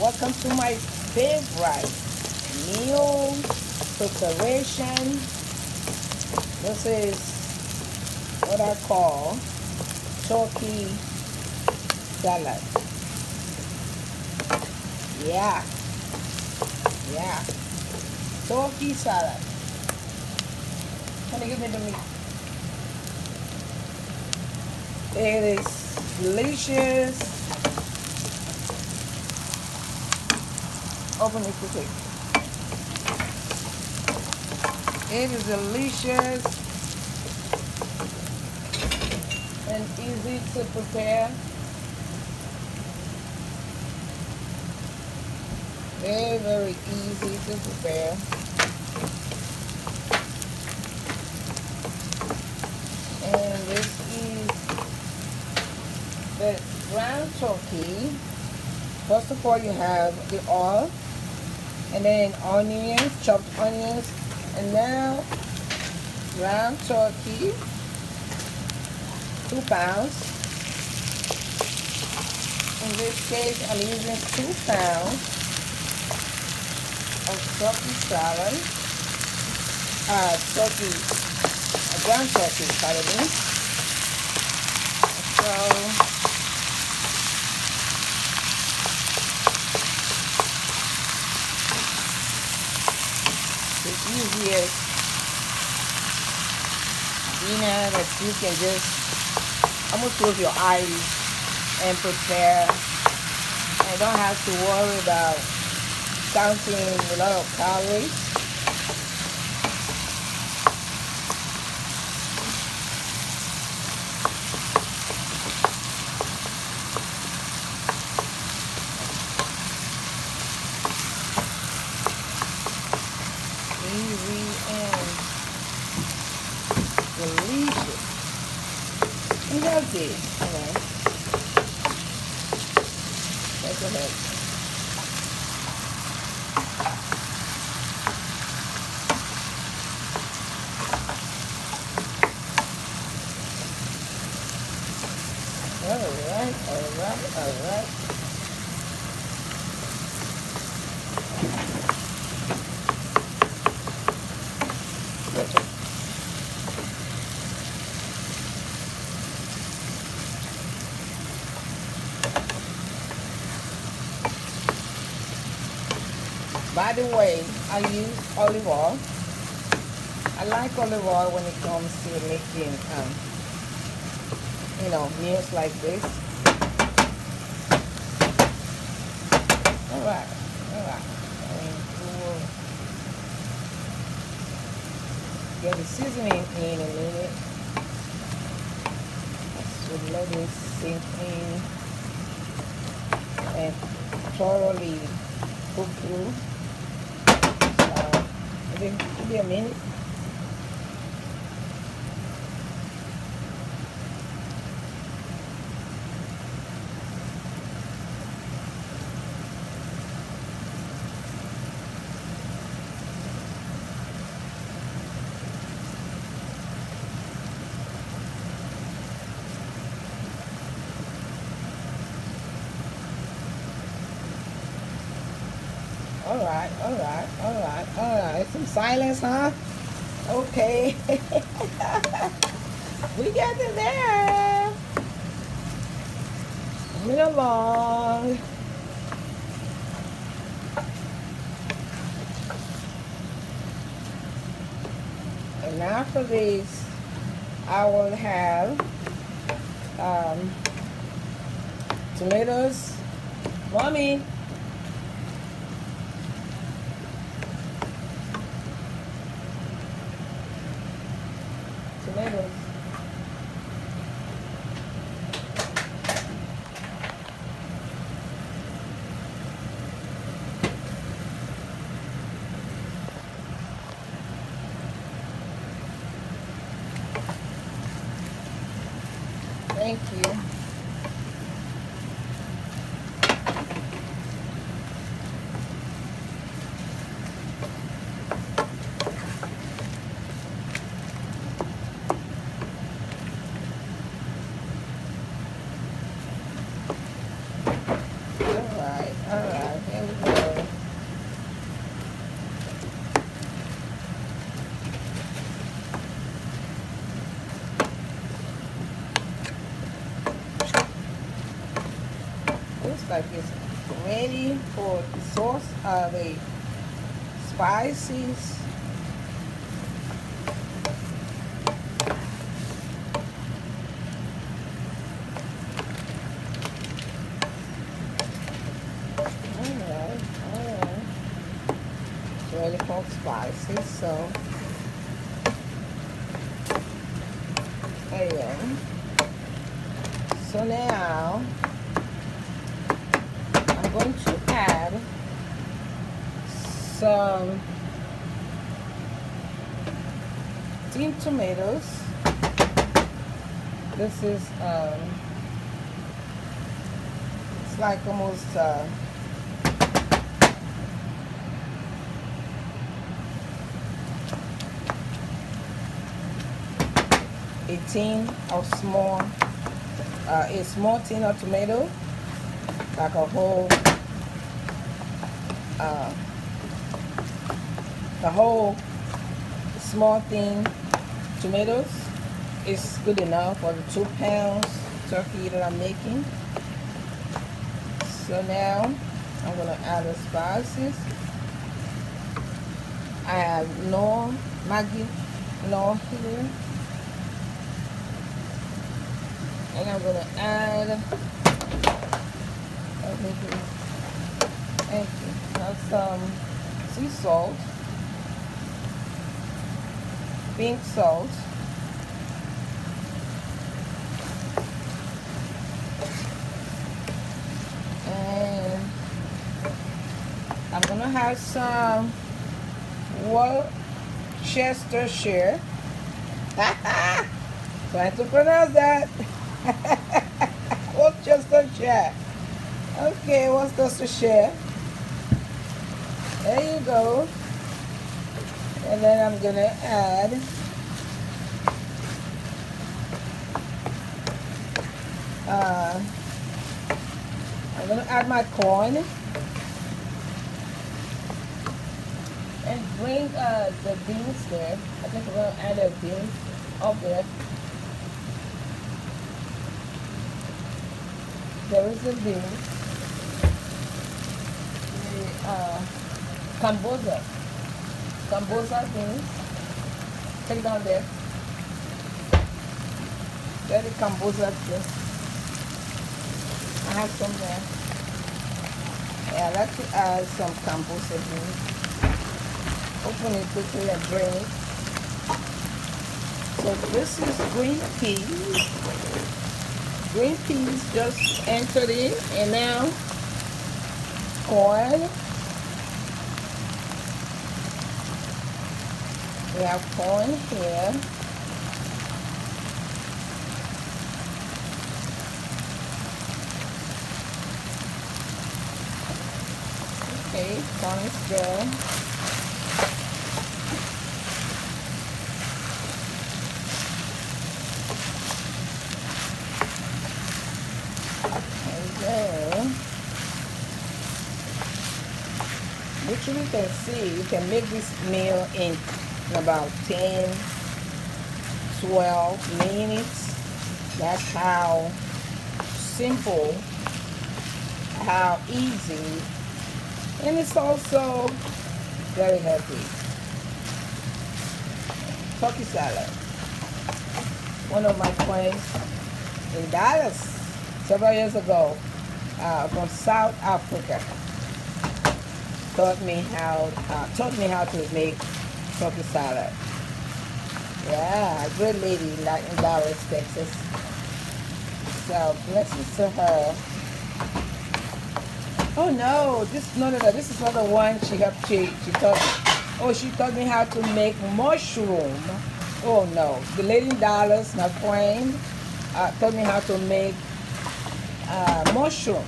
Welcome to my favorite meal preparation. This is what I call turkey salad. Yeah, yeah, turkey salad. Can you give me the meat? It is delicious. Open it quick. It is delicious and easy to prepare. Very, very easy to prepare. And this is the ground turkey. First of all, you have the oil, and then onions, chopped onions, and now ground turkey, 2 pounds. In this case, I'm using 2 pounds of turkey salad, ground turkey, pardon me. So, the easiest dinner that you can just almost close your eyes and prepare, and don't have to worry about counting a lot of calories. Easy and delicious and healthy. Alright, let's go ahead. Alright. By the way, I use olive oil. I like olive oil when it comes to making, meals like this. Alright. And we'll get the seasoning in a minute. So let this sink in and thoroughly cook through. Give me a minute. Alright. Some silence, huh? Okay. We got it there. Moving along. And after this, I will have tomatoes. Mommy. Tomatoes. Thank you. looks like it's ready for the sauce, the spices. Alright, alright. It's ready for spices, so there you go. So now I'm going to add some steamed tomatoes. This is it's like almost 18 of small, a small tin of tomato, like a whole, the whole small thing tomatoes is good enough for the 2 pounds turkey that I'm making. So now I'm gonna add the spices. I have Knorr, Maggi Knorr here. And I'm gonna add, thank you, now some sea salt, pink salt, and I'm gonna have some Worcestershire. Trying to pronounce that. Worcestershire. Okay, Worcestershire. There you go. And then I'm gonna add my corn and bring the beans there. I think we're gonna add the beans up there. There is the beans, the Camboza beans. Take it down there. There the Camboza beans. I have some there. Yeah, I like to add some Camboza beans. Open it quickly and drain it. So this is green peas. Green peas just entered in, and now corn. We have corn here. Okay, corn is there. Which you can see, you can make this meal in about 10, 12 minutes. That's how simple, how easy, and it's also very healthy. Turkey salad. One of my friends in Dallas several years ago from South Africa taught me how to make turkey salad. Yeah, a great lady in Dallas, Texas. So blessings to her. Oh no, this is not the one she helped. She taught me. Oh, she taught me how to make mushroom. Oh no, the lady in Dallas, my friend, taught me how to make mushroom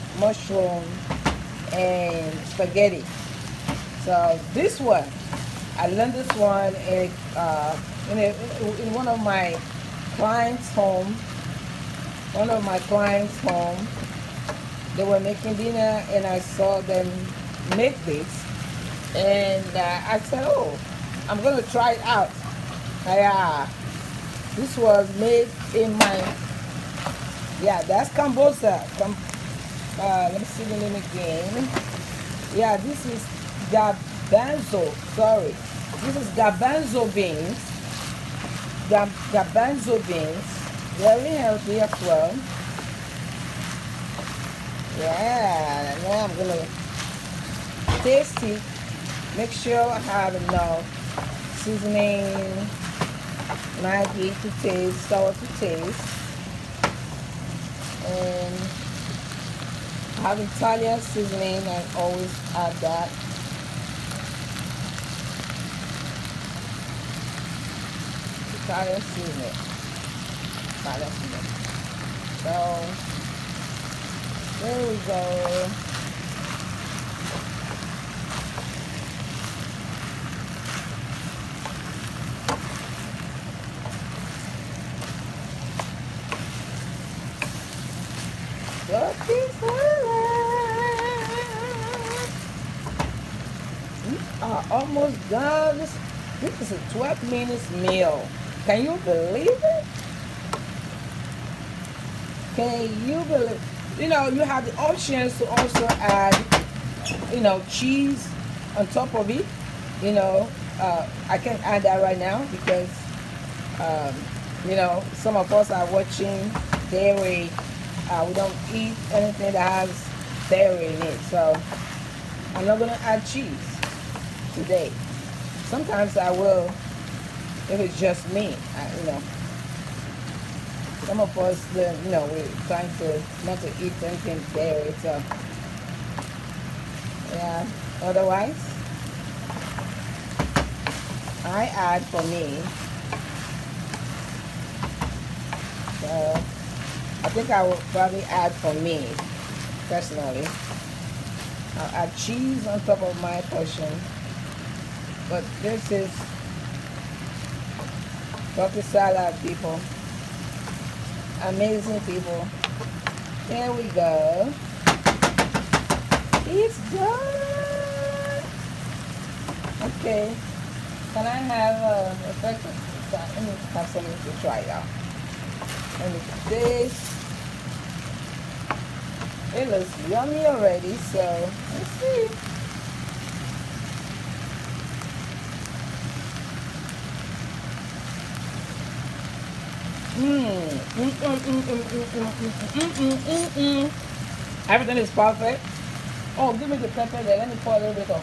and spaghetti. So this one, I learned this one in one of my clients' home. They were making dinner, and I saw them make this, and I said, "Oh, I'm gonna try it out." This was made in my, yeah, that's Camboza. Let me see the name again. Yeah, this is garbanzo. Sorry, this is garbanzo beans. Garbanzo beans, very healthy as well. Yeah, now I'm gonna taste it. Make sure I have enough seasoning, Maggi to taste, salt to taste, and I have Italian seasoning. I always add that. Italian seasoning. Italian seasoning. So there we go. Looking we are almost done. This is a 12 minutes meal. Can you believe it? Can you believe? You know, you have the options to also add, you know, cheese on top of it. You know, I can add that right now because, you know, some of us are watching dairy. We don't eat anything that has dairy in it. So I'm not going to add cheese today. Sometimes I will if it's just me. You know, some of us, you know, we're trying to not to eat anything dairy. So yeah. Otherwise, I add for me. So I think I will probably add for me personally. I'll add cheese on top of my portion. But this is Turkey salad, people. Amazing people. There we go. It's done. Okay. Can I have a second? Let me have something to try out. Let me do this. It looks yummy already, so let's see. Everything is perfect. Oh, give me the pepper there. Let me pour a little bit of.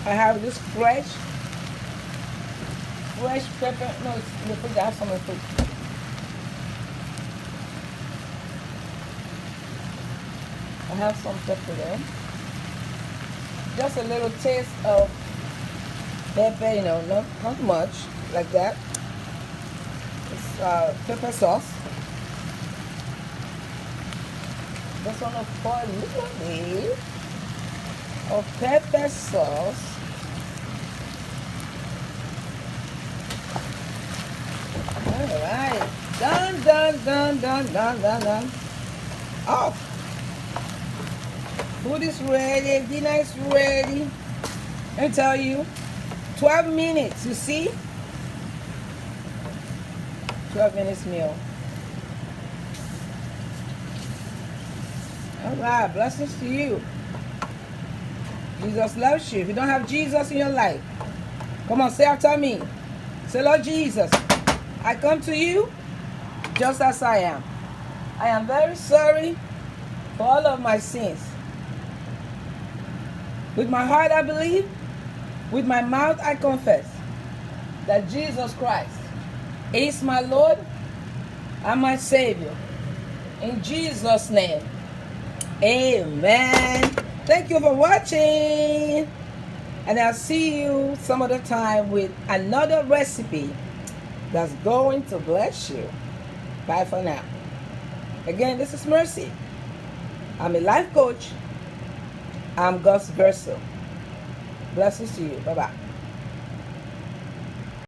I have this fresh pepper. No, it's in the fridge. I have some in the fridge. I have some pepper there. Just a little taste of pepper, you know, not much like that. It's pepper sauce. Just want to pour a little bit of pepper sauce. All right, done. Off. Food is ready, dinner is ready. Let me tell you, 12 minutes, you see? 12 minutes meal. All right, blessings to you. Jesus loves you. If you don't have Jesus in your life, come on, say after me. Say, Lord Jesus, I come to you just as I am. I am very sorry for all of my sins. With my heart I believe, with my mouth I confess that Jesus Christ is my Lord and my Savior. In Jesus' name, amen. Thank you for watching. And I'll see you some other time with another recipe that's going to bless you. Bye for now. Again, this is Mercy. I'm a life coach. I'm God's vessel. Blessings to you. Bye-bye.